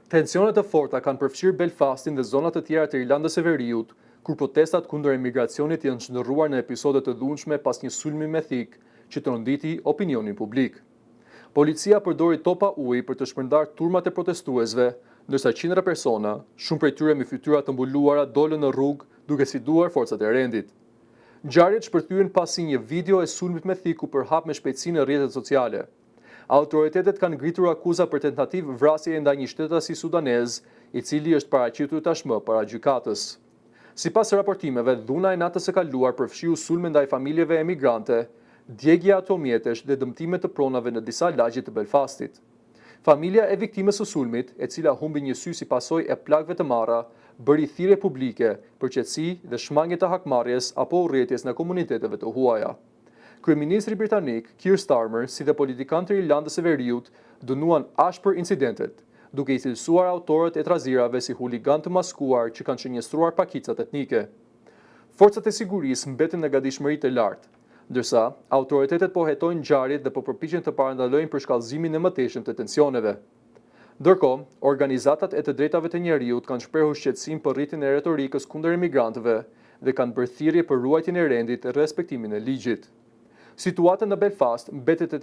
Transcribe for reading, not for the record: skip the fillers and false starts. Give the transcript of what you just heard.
Tensionet e forta kanë përfshirë Belfastin dhe zonat e tjera të Irlandës së Veriut, kur protestat kundër emigracionit janë çndërruar në episode të dhunshme pas një sulmi me thik që tronditi opinionin publik. Policia përdori topa uji për të shpërndarë turmat e protestuesve, ndërsa qindra persona, shumë prej tyre me fytyra të mbuluara, dolën në rrugë duke sfiduar forcat e rendit. Ngjarjet shpërthyen pasi një video e sulmit me thik u përhap me shpejtësi në rrjetet sociale. Autoritetet kanë ngritur akuza për tentativë vrasje ndaj një shtetasi sudanez, i cili është paraqitur tashmë para gjykatës. Sipas raportimeve, dhuna e natës së kaluar përfshiu sulme ndaj familjeve emigrante, djegje automjetesh dhe dëmtime të pronave në disa lagje të Belfastit. Familja e viktimës së sulmit, e cila humbi një sy si pasojë e plagëve të marra, bëri thirrje publike për qetësi dhe shmangje të hakmarrjes apo urrëties në komuniteteve të huaja. Kryeministri britanik Keir Starmer, si dhe politikanë të Irlandës së Veriut, dënuan ashpër incidentet, duke i cilësuar autorët e trazirave si huligan të maskuar që kanë shënjestruar pakicat etnike. Forcat e sigurisë mbeten në gatishmëri të lartë, ndërsa autoritetet po hetojnë ngjarjet dhe po përpiqen të parandalojnë përshkallëzimin e mëtejshëm të tensioneve. Ndërkohë, organizatat e të drejtave të njerëzit kanë shprehur shqetësim për rritjen e retorikës kundër emigrantëve dhe kanë bërë thirrje për ruajtjen e rendit dhe respektimin e ligjit. Situata në Belfast mbetet